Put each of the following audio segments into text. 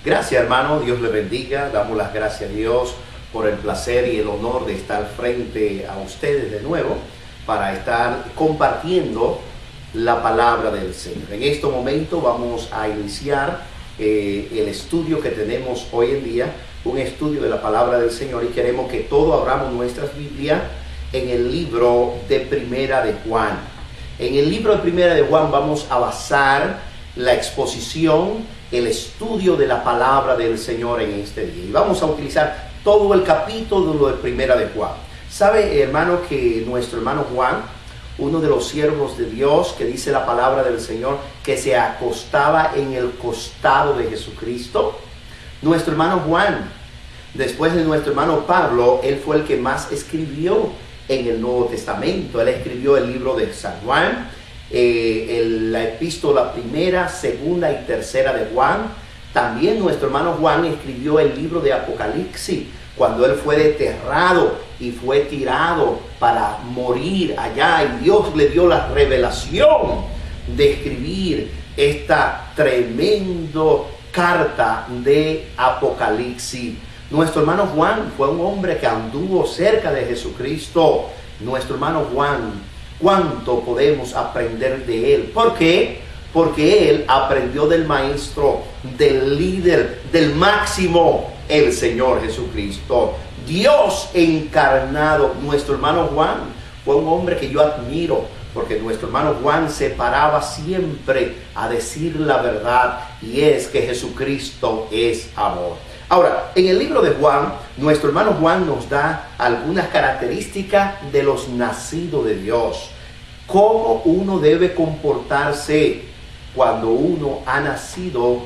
Gracias, hermano, Dios le bendiga. Damos las gracias a Dios por el placer y el honor de estar frente a ustedes de nuevo para estar compartiendo la palabra del Señor. En este momento vamos a iniciar el estudio que tenemos hoy en día, un estudio de la palabra del Señor, y queremos que todos abramos nuestras Biblias en el libro de Primera de Juan. En el libro de Primera de Juan vamos a basar la exposición, el estudio de la palabra del Señor en este día. Y vamos a utilizar todo el capítulo de Primera de Juan. ¿Sabe, hermano, que nuestro hermano Juan, uno de los siervos de Dios, que dice la palabra del Señor, que se acostaba en el costado de Jesucristo? Nuestro hermano Juan, después de nuestro hermano Pablo, él fue el que más escribió en el Nuevo Testamento. Él escribió el libro de San Juan, la epístola primera, segunda y tercera de Juan. También nuestro hermano Juan escribió el libro de Apocalipsis, cuando él fue desterrado y fue tirado para morir allá, y Dios le dio la revelación de escribir esta tremenda carta de Apocalipsis. Nuestro hermano Juan fue un hombre que anduvo cerca de Jesucristo. Nuestro hermano Juan, ¿cuánto podemos aprender de él? ¿Por qué? Porque él aprendió del maestro, del líder, del máximo, el Señor Jesucristo. Dios encarnado. Nuestro hermano Juan fue un hombre que yo admiro, porque nuestro hermano Juan se paraba siempre a decir la verdad, y es que Jesucristo es amor. Ahora, en el libro de Juan, nuestro hermano Juan nos da algunas características de los nacidos de Dios. Cómo uno debe comportarse cuando uno ha nacido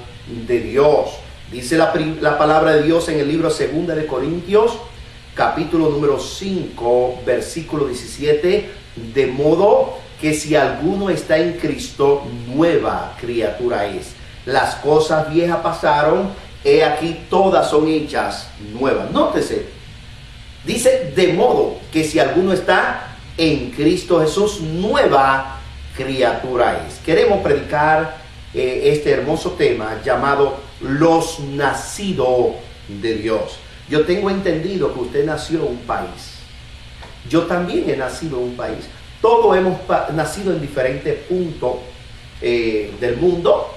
de Dios. Dice la palabra de Dios en el libro 2 de Corintios, capítulo número 5, versículo 17. De modo que si alguno está en Cristo, nueva criatura es. Las cosas viejas pasaron, he aquí todas son hechas nuevas. Nótese, dice de modo que si alguno está en Cristo Jesús, nueva criatura es. Queremos predicar este hermoso tema llamado los nacidos de Dios. Yo tengo entendido que usted nació en un país. Yo también he nacido en un país. Todos hemos nacido en diferentes puntos del mundo.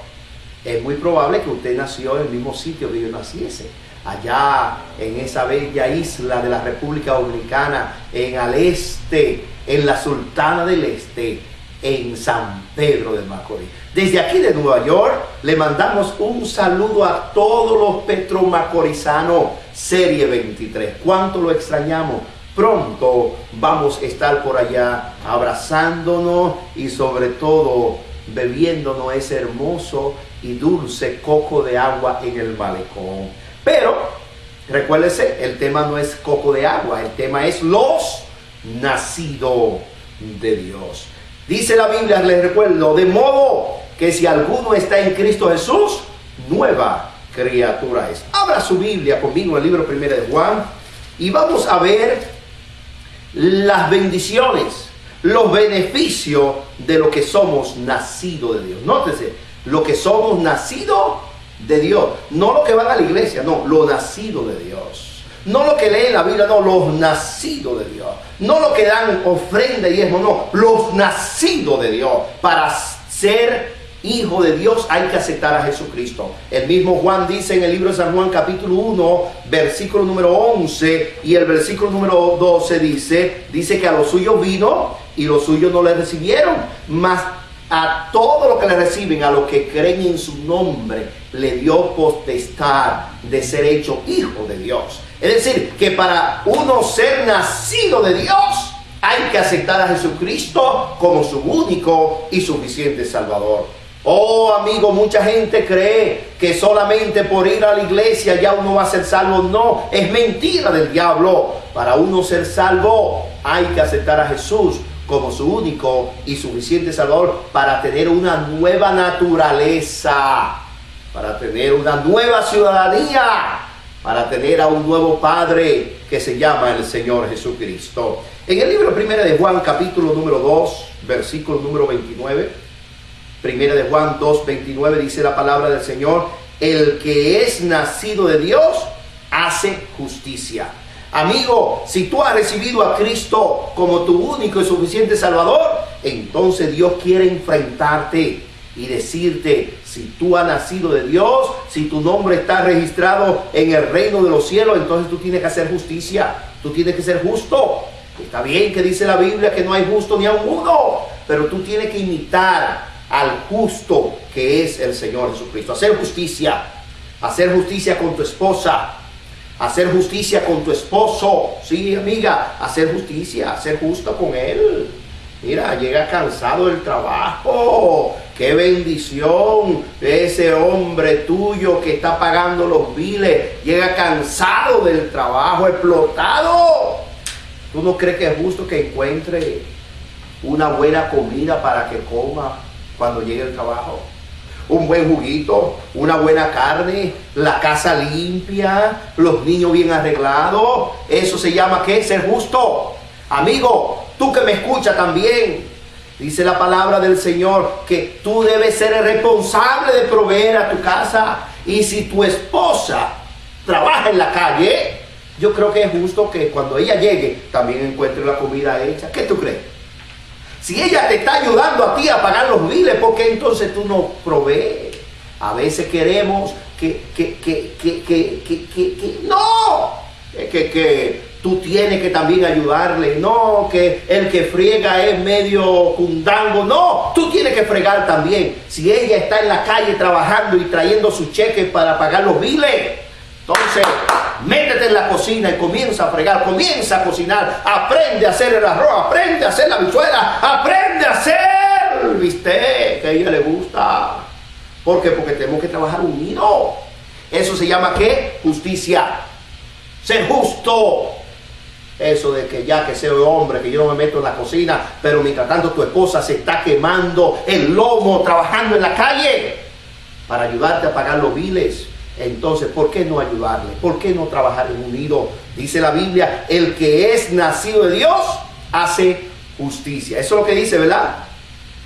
Es muy probable que usted nació en el mismo sitio que yo naciese, allá en esa bella isla de la República Dominicana, al este, en la Sultana del Este, en San Pedro de Macorís. Desde aquí de Nueva York le mandamos un saludo a todos los petromacorizanos, serie 23. ¿Cuánto lo extrañamos? Pronto vamos a estar por allá abrazándonos y sobre todo bebiéndonos ese hermoso y dulce coco de agua en el malecón. Pero recuérdese, el tema no es coco de agua, el tema es los nacidos de Dios. Dice la Biblia, les recuerdo, de modo que si alguno está en Cristo Jesús, nueva criatura es. Abra su Biblia conmigo en el libro 1 de Juan y vamos a ver las bendiciones, los beneficios de lo que somos nacidos de Dios. Nótese, lo que somos nacidos de Dios, no lo que van a la iglesia, no, lo nacido de Dios. No lo que leen la Biblia, no, los nacidos de Dios. No lo que dan ofrenda y diezmo, no, los nacidos de Dios. Para ser hijo de Dios hay que aceptar a Jesucristo. El mismo Juan dice en el libro de San Juan capítulo 1, versículo número 11 y el versículo número 12 dice que a los suyos vino y los suyos no le recibieron, mas a todos los que le reciben, a los que creen en su nombre, le dio potestad de ser hecho hijo de Dios. Es decir, que para uno ser nacido de Dios, hay que aceptar a Jesucristo como su único y suficiente Salvador. Oh, amigo, mucha gente cree que solamente por ir a la iglesia ya uno va a ser salvo. No, es mentira del diablo. Para uno ser salvo, hay que aceptar a Jesús como su único y suficiente Salvador para tener una nueva naturaleza, para tener una nueva ciudadanía, para tener a un nuevo Padre que se llama el Señor Jesucristo. En el libro 1 de Juan, capítulo número 2, versículo número 29, 1 de Juan 2, 29, dice la palabra del Señor: el que es nacido de Dios hace justicia. Amigo, si tú has recibido a Cristo como tu único y suficiente Salvador, entonces Dios quiere enfrentarte y decirte, si tú has nacido de Dios, si tu nombre está registrado en el reino de los cielos, entonces tú tienes que hacer justicia, tú tienes que ser justo. Está bien que dice la Biblia que no hay justo ni a uno, pero tú tienes que imitar al justo que es el Señor Jesucristo. Hacer justicia con tu esposa, hacer justicia con tu esposo, sí, amiga, hacer justicia, ser justo con él. Mira, llega cansado del trabajo, qué bendición, ese hombre tuyo que está pagando los biles, llega cansado del trabajo, explotado. ¿Tú no crees que es justo que encuentre una buena comida para que coma cuando llegue el trabajo? Un buen juguito, una buena carne, la casa limpia, los niños bien arreglados. Eso se llama ¿qué? Ser justo. Amigo, tú que me escuchas también, dice la palabra del Señor que tú debes ser el responsable de proveer a tu casa. Y si tu esposa trabaja en la calle, yo creo que es justo que cuando ella llegue también encuentre la comida hecha. ¿Qué tú crees? Si ella te está ayudando a ti a pagar los biles, ¿por qué entonces tú no provees? A veces queremos que tú tienes que también ayudarle. No, que el que friega es medio cundango. No, tú tienes que fregar también. Si ella está en la calle trabajando y trayendo sus cheques para pagar los biles, entonces métete en la cocina y comienza a fregar, comienza a cocinar, aprende a hacer el arroz, aprende a hacer la habichuela, aprende a hacer el bistec que a ella le gusta. ¿Por qué? Porque tenemos que trabajar unidos. Eso se llama ¿qué? Justicia. Ser justo. Eso de que ya que sea hombre, que yo no me meto en la cocina, pero mientras tanto tu esposa se está quemando el lomo trabajando en la calle para ayudarte a pagar los biles. Entonces, ¿por qué no ayudarle? ¿Por qué no trabajar en unido? Dice la Biblia, el que es nacido de Dios hace justicia. Eso es lo que dice, ¿verdad?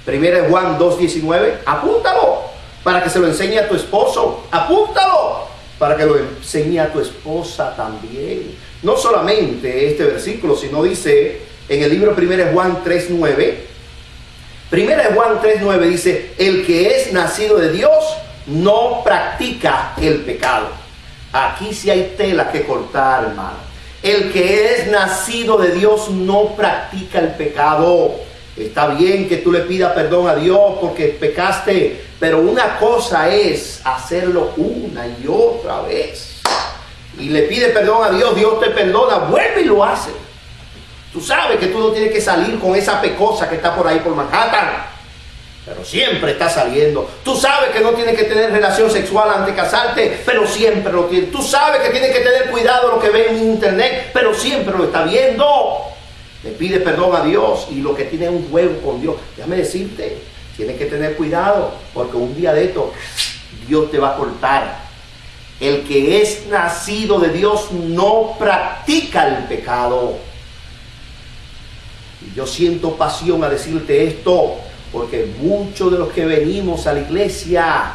1 Juan 2:19. Apúntalo para que se lo enseñe a tu esposo. Apúntalo para que lo enseñe a tu esposa también. No solamente este versículo, sino dice en el libro 1 Juan 3:9. 1 Juan 3:9 dice, el que es nacido de Dios no practica el pecado. Aquí sí hay tela que cortar, hermano. El que es nacido de Dios no practica el pecado. Está bien que tú le pidas perdón a Dios porque pecaste, pero una cosa es hacerlo una y otra vez. Y le pide perdón a Dios, Dios te perdona, vuelve y lo hace. Tú sabes que tú no tienes que salir con esa pecosa que está por ahí por Manhattan, pero siempre está saliendo. Tú sabes que no tienes que tener relación sexual antes de casarte, pero siempre lo tienes. Tú sabes que tienes que tener cuidado de lo que ve en internet, pero siempre lo está viendo. Le pide perdón a Dios y lo que tiene es un juego con Dios. Déjame decirte, tienes que tener cuidado, porque un día de esto Dios te va a cortar. El que es nacido de Dios no practica el pecado. Y yo siento pasión a decirte esto, porque muchos de los que venimos a la iglesia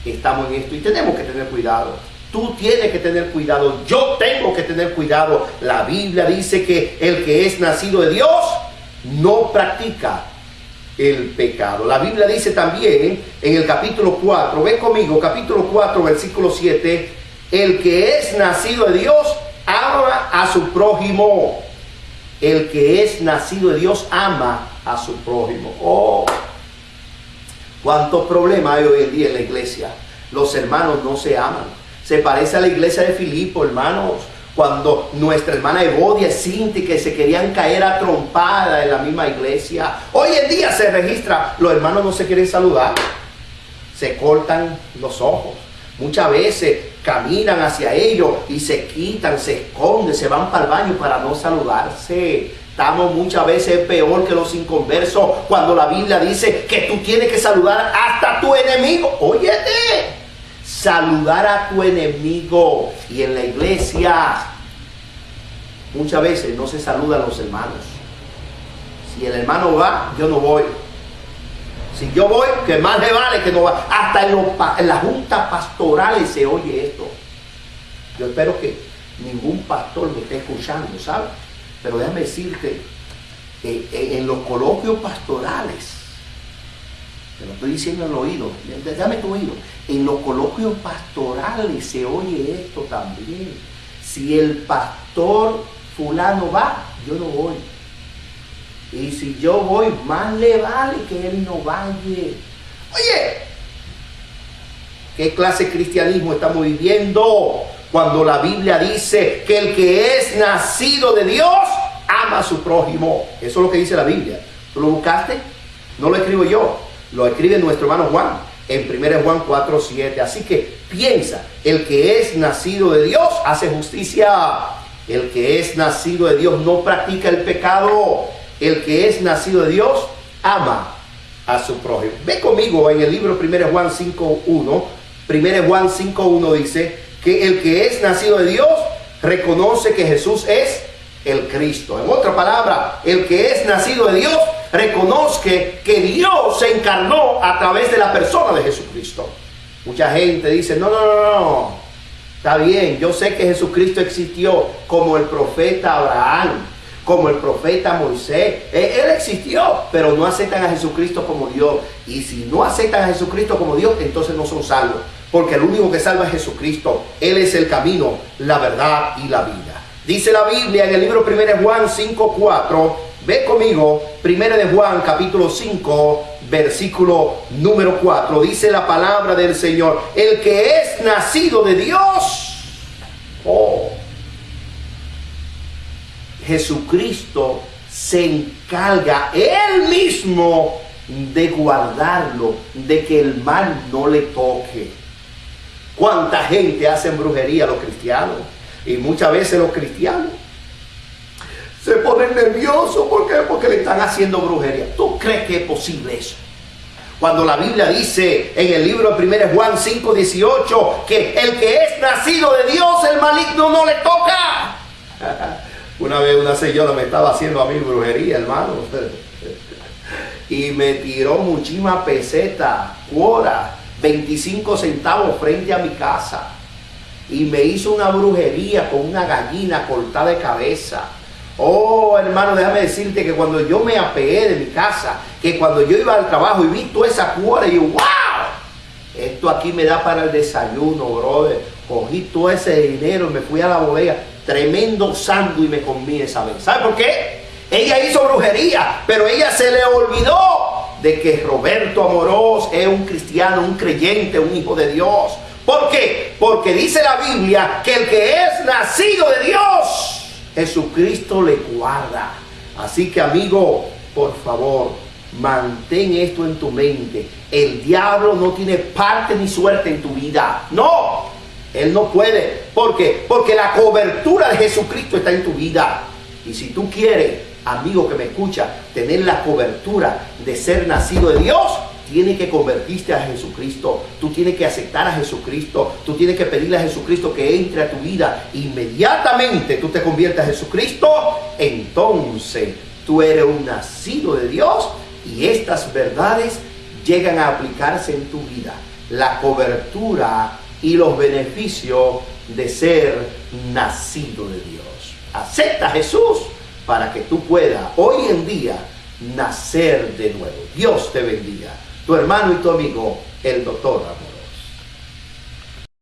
estamos en esto y tenemos que tener cuidado. Tú tienes que tener cuidado, yo tengo que tener cuidado. La Biblia dice que el que es nacido de Dios no practica el pecado. La Biblia dice también en el capítulo 4, ven conmigo, capítulo 4, versículo 7, el que es nacido de Dios ama a su prójimo. El que es nacido de Dios ama a su prójimo. Oh, cuántos problemas hay hoy en día en la iglesia. Los hermanos no se aman. Se parece a la iglesia de Filipo, hermanos, cuando nuestra hermana Evodia y Cinti que se querían caer a trompada en la misma iglesia. Hoy en día se registra, los hermanos no se quieren saludar, se cortan los ojos. Muchas veces caminan hacia ellos y se quitan, se esconden, se van para el baño para no saludarse. Estamos muchas veces peor que los inconversos cuando la Biblia dice que tú tienes que saludar hasta a tu enemigo. Óyete, saludar a tu enemigo. Y en la iglesia muchas veces no se saludan los hermanos. Si el hermano va, yo no voy. Si yo voy, que más le vale que no va. Hasta en las juntas pastorales se oye esto. Yo espero que ningún pastor me esté escuchando, ¿sabes? Pero déjame decirte, en los coloquios pastorales, te lo estoy diciendo en el oído, dame tu oído, en los coloquios pastorales se oye esto también. Si el pastor fulano va, yo no voy. Y si yo voy, más le vale que él no vaya. Oye, ¿qué clase de cristianismo estamos viviendo? Cuando la Biblia dice que el que es nacido de Dios ama a su prójimo. Eso es lo que dice la Biblia. ¿Tú lo buscaste? No lo escribo yo, lo escribe nuestro hermano Juan en 1 Juan 4:7. Así que piensa, el que es nacido de Dios hace justicia. El que es nacido de Dios no practica el pecado. El que es nacido de Dios ama a su prójimo. Ve conmigo en el libro 1 Juan 5:1. 1 Juan 5:1 dice que el que es nacido de Dios reconoce que Jesús es el Cristo. En otra palabra, el que es nacido de Dios reconoce que Dios se encarnó a través de la persona de Jesucristo. Mucha gente dice, no, está bien, yo sé que Jesucristo existió como el profeta Abraham, como el profeta Moisés. Él existió, pero no aceptan a Jesucristo como Dios. Y si no aceptan a Jesucristo como Dios, entonces no son salvos. Porque el único que salva es Jesucristo. Él es el camino, la verdad y la vida. Dice la Biblia en el libro 1 Juan 5:4. Ve conmigo, 1 de Juan capítulo 5, versículo número 4. Dice la palabra del Señor. El que es nacido de Dios. Jesucristo se encarga él mismo de guardarlo, de que el mal no le toque. ¿Cuánta gente hace brujería a los cristianos? Y muchas veces los cristianos se ponen nerviosos. ¿Por qué? Porque le están haciendo brujería. ¿Tú crees que es posible eso? Cuando la Biblia dice en el libro de 1 Juan 5:18 que el que es nacido de Dios, el maligno no le toca. Una vez una señora me estaba haciendo a mí brujería, hermano. Y me tiró muchísimas pesetas, cuoras, 25 centavos frente a mi casa. Y me hizo una brujería con una gallina cortada de cabeza. Oh, hermano, déjame decirte que cuando yo me apeé de mi casa, que cuando yo iba al trabajo y vi toda esa cuora, y yo, ¡wow! Esto aquí me da para el desayuno, brother. Cogí todo ese dinero y me fui a la bodega. Tremendo sándwich me comí esa vez. ¿Sabe por qué? Ella hizo brujería, pero ella se le olvidó de que Roberto Amorós es un cristiano, un creyente, un hijo de Dios. ¿Por qué? Porque dice la Biblia que el que es nacido de Dios, Jesucristo le guarda. Así que, amigo, por favor, mantén esto en tu mente. El diablo no tiene parte ni suerte en tu vida. No, él no puede. ¿Por qué? Porque la cobertura de Jesucristo está en tu vida. Y si tú quieres, amigo que me escucha, tener la cobertura de ser nacido de Dios, tienes que convertirte a Jesucristo. Tú tienes que aceptar a Jesucristo. Tú tienes que pedirle a Jesucristo que entre a tu vida. Inmediatamente tú te conviertes a Jesucristo, entonces tú eres un nacido de Dios y estas verdades llegan a aplicarse en tu vida. La cobertura y los beneficios de ser nacido de Dios. Acepta a Jesús para que tú puedas hoy en día nacer de nuevo. Dios te bendiga. Tu hermano y tu amigo, el Dr. Amorós.